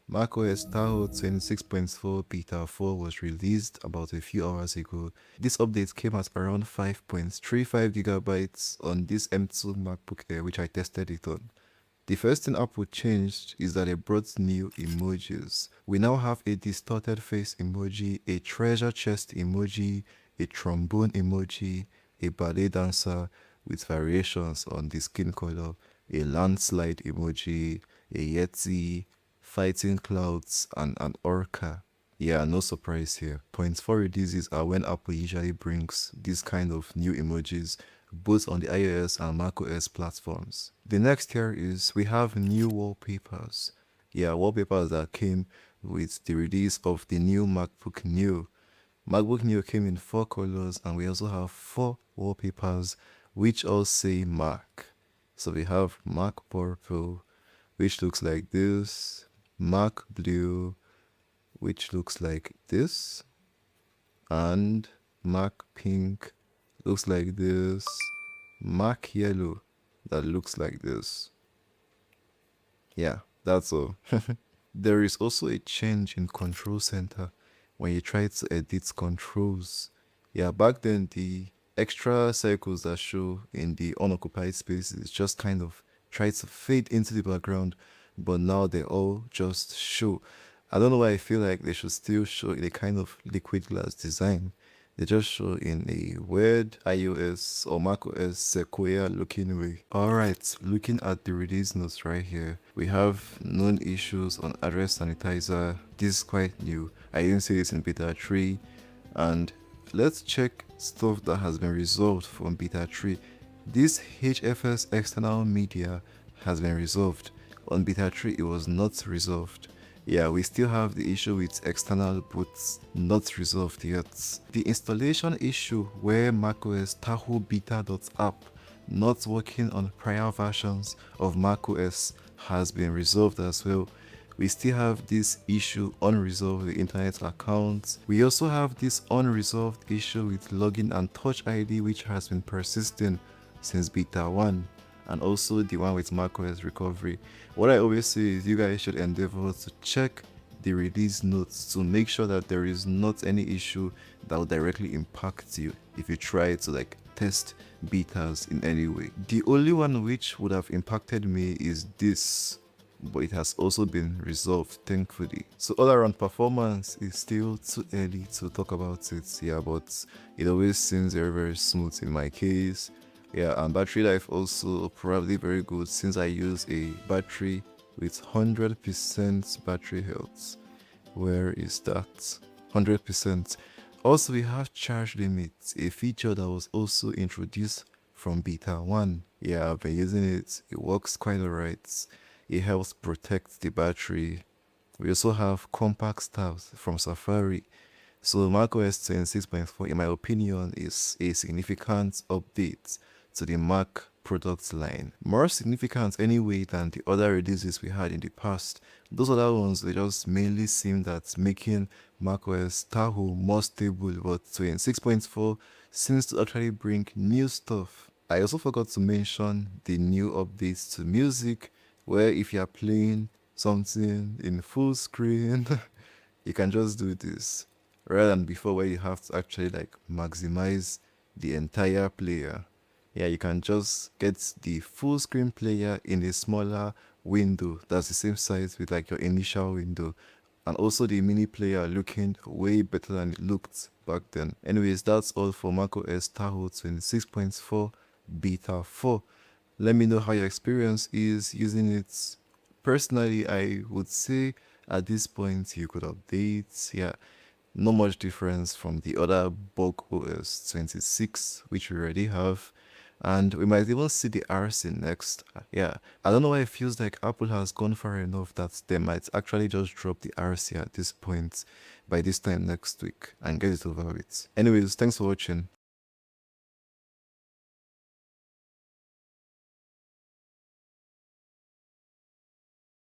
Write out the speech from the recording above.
macOS Tahoe 26.4 Beta 4 was released about a few hours ago. This update came at around 5.35 gigabytes on this M2 MacBook Air, which I tested it on. The first thing Apple changed is that it brought new emojis. We now have a distorted face emoji, a treasure chest emoji, a trombone emoji, a ballet dancer with variations on the skin color, a landslide emoji, a yeti, fighting clouds, and an orca. Yeah, no surprise here. Points for releases are when Apple usually brings this kind of new emojis both on the iOS and macOS platforms. The next here is we have new wallpapers. Yeah, wallpapers that came with the release of the new MacBook Neo. MacBook Neo came in 4 colors, and we also have 4 wallpapers which all say Mac. So we have Mac Purple, which looks like this, Mac Blue, which looks like this, and Mac Pink looks like this, Mac Yellow that looks like this. Yeah, that's all. There is also a change in Control Center when you try to edit controls. Yeah, back then the extra circles that show in the unoccupied spaces just kind of try to fade into the background, but now they all just show. I don't know why I feel like they should still show in a kind of liquid glass design. They just show in a weird iOS or macOS Sequoia looking way. Alright, looking at the release notes right here, we have known issues on address sanitizer. This is quite new. I didn't see this in beta 3. And let's check stuff that has been resolved from beta 3. This HFS external media has been resolved. On beta 3 it was not resolved. Yeah, we still have the issue with external boots not resolved yet. The installation issue where macOS Tahoe beta.app not working on prior versions of macOS has been resolved as well. We still have this issue unresolved with internet accounts. We also have this unresolved issue with login and touch ID, which has been persisting since beta 1. And also the one with macOS recovery. What I always say is you guys should endeavor to check the release notes to make sure that there is not any issue that will directly impact you if you try to test betas in any way. The only one which would have impacted me is this, but it has also been resolved, thankfully. So all around performance is still too early to talk about it, yeah, but it always seems very smooth in my case. Yeah, and battery life also probably very good since I use a battery with 100% battery health. Where is that? 100%. Also, we have charge limits, a feature that was also introduced from beta 1. Yeah, I've been using it. It works quite alright. It helps protect the battery. We also have compact tabs from Safari. So macOS 26.4, in my opinion, is a significant update to the Mac product line. More significant anyway than the other releases we had in the past. Those other ones, they just mainly seemed at making macOS Tahoe more stable, but 26.4 seems to actually bring new stuff. I also forgot to mention the new updates to music, where if you are playing something in full screen, you can just do this, rather than before where you have to actually maximize the entire player. Yeah, you can just get the full screen player in a smaller window that's the same size with your initial window, and also the mini player looking way better than it looked back then. Anyways, that's all for macOS Tahoe 26.4 beta 4. Let me know how your experience is using it. Personally, I would say at this point you could update. Yeah, not much difference from the other bulk OS 26 which we already have, and we might even see the RC next. Yeah, I don't know why it feels like Apple has gone far enough that they might actually just drop the RC at this point by this time next week and get it over with. Anyways, thanks for watching.